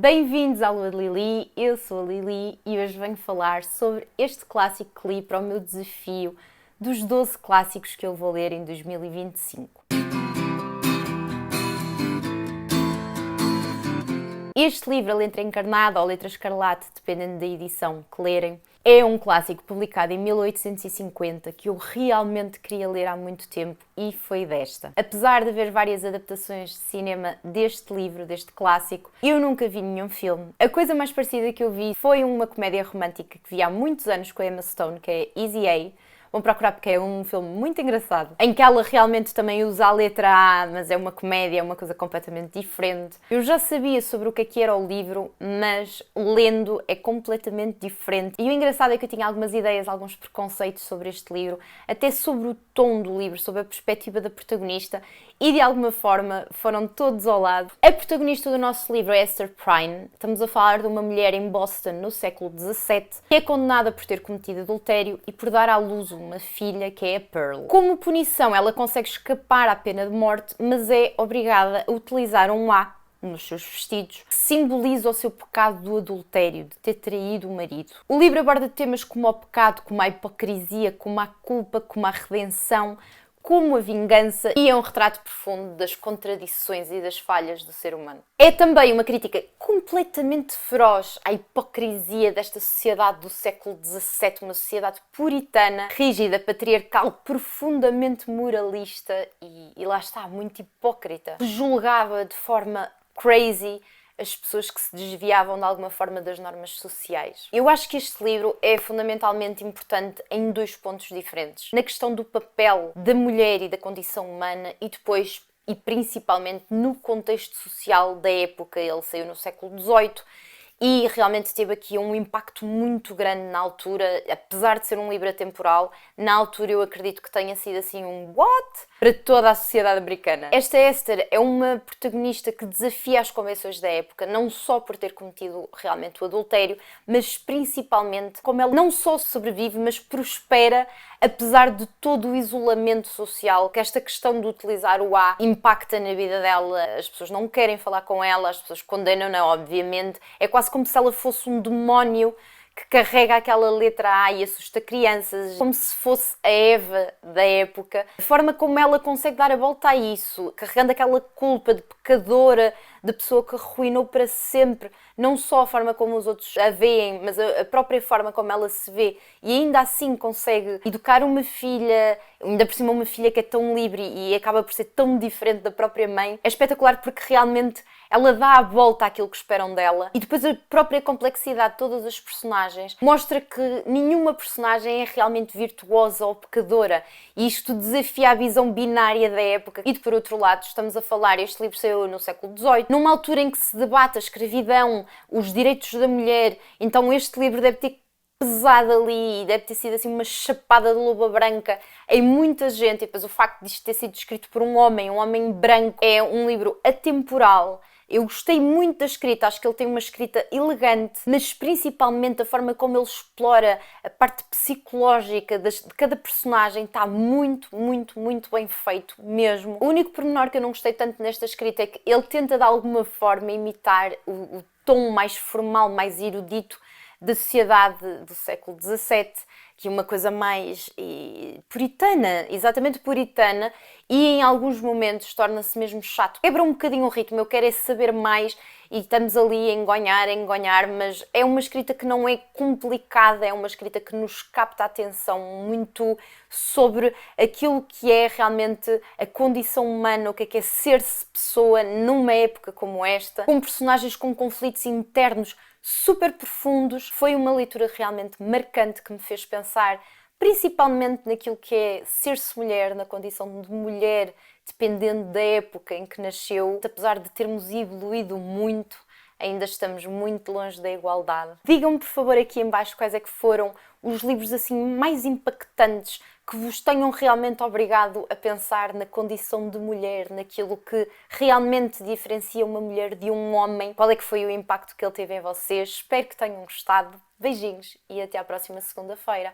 Bem-vindos à Lua de Lili, eu sou a Lili e hoje venho falar sobre este clássico que li para o meu desafio dos 12 clássicos que eu vou ler em 2025. Este livro, a Letra Encarnada ou Letra Escarlate, dependendo da edição que lerem, é um clássico publicado em 1850 que eu realmente queria ler há muito tempo e foi desta. Apesar de haver várias adaptações de cinema deste livro, deste clássico, eu nunca vi nenhum filme. A coisa mais parecida que eu vi foi uma comédia romântica que vi há muitos anos com a Emma Stone, que é Easy A. Vão procurar porque é um filme muito engraçado, em que ela realmente também usa a letra A, mas é uma comédia, é uma coisa completamente diferente. Eu já sabia sobre o que era o livro, mas lendo é completamente diferente. E o engraçado é que eu tinha algumas ideias, alguns preconceitos sobre este livro, até sobre o tom do livro, sobre a perspectiva da protagonista, e de alguma forma foram todos ao lado. A protagonista do nosso livro é Esther Prynne. Estamos a falar de uma mulher em Boston no século XVII, que é condenada por ter cometido adultério e por dar à luz uma filha, que é a Pearl. Como punição, ela consegue escapar à pena de morte, mas é obrigada a utilizar um A nos seus vestidos, que simboliza o seu pecado do adultério, de ter traído o marido. O livro aborda temas como o pecado, como a hipocrisia, como a culpa, como a redenção, como a vingança, e é um retrato profundo das contradições e das falhas do ser humano. É também uma crítica completamente feroz à hipocrisia desta sociedade do século XVII, uma sociedade puritana, rígida, patriarcal, profundamente moralista e lá está, muito hipócrita. Julgava de forma crazy as pessoas que se desviavam de alguma forma das normas sociais. Eu acho que este livro é fundamentalmente importante em dois pontos diferentes. Na questão do papel da mulher e da condição humana e depois, e principalmente, no contexto social da época. Ele saiu no século XVIII e realmente teve aqui um impacto muito grande na altura, apesar de ser um livro atemporal. Na altura eu acredito que tenha sido assim um what? Para toda a sociedade americana. Esta Esther é uma protagonista que desafia as convenções da época, não só por ter cometido realmente o adultério, mas principalmente como ela não só sobrevive, mas prospera apesar de todo o isolamento social que esta questão de utilizar o A impacta na vida dela. As pessoas não querem falar com ela, as pessoas condenam-na, obviamente. É quase como se ela fosse um demónio que carrega aquela letra A e assusta crianças, como se fosse a Eva da época. A forma como ela consegue dar a volta a isso, carregando aquela culpa de pecadora, de pessoa que arruinou para sempre, não só a forma como os outros a veem, mas a própria forma como ela se vê, e ainda assim consegue educar uma filha, ainda por cima uma filha que é tão livre e acaba por ser tão diferente da própria mãe. É espetacular porque realmente ela dá a volta àquilo que esperam dela, e depois a própria complexidade de todas as personagens mostra que nenhuma personagem é realmente virtuosa ou pecadora, e isto desafia a visão binária da época. E de por outro lado, estamos a falar, este livro saiu no século XVIII, numa altura em que se debate a escravidão, os direitos da mulher, então este livro deve ter pesado ali, deve ter sido assim uma chapada de luva branca em muita gente. E depois o facto de isto ter sido escrito por um homem branco, é um livro atemporal. Eu gostei muito da escrita, acho que ele tem uma escrita elegante, mas principalmente a forma como ele explora a parte psicológica de cada personagem está muito bem feito mesmo. O único pormenor que eu não gostei tanto nesta escrita é que ele tenta de alguma forma imitar o tom mais formal, mais erudito da sociedade do século XVII, que é uma coisa mais puritana, exatamente puritana, e em alguns momentos torna-se mesmo chato. Quebra um bocadinho o ritmo, eu quero é saber mais, e estamos ali a engonhar, mas é uma escrita que não é complicada, é uma escrita que nos capta a atenção muito sobre aquilo que é realmente a condição humana, o que é ser-se pessoa numa época como esta, com personagens com conflitos internos super profundos. Foi uma leitura realmente marcante que me fez pensar principalmente naquilo que é ser-se mulher, na condição de mulher, dependendo da época em que nasceu. Apesar de termos evoluído muito, ainda estamos muito longe da igualdade. Digam-me, por favor, aqui em baixo quais é que foram os livros assim mais impactantes que vos tenham realmente obrigado a pensar na condição de mulher, naquilo que realmente diferencia uma mulher de um homem. Qual é que foi o impacto que ele teve em vocês? Espero que tenham gostado. Beijinhos e até à próxima segunda-feira.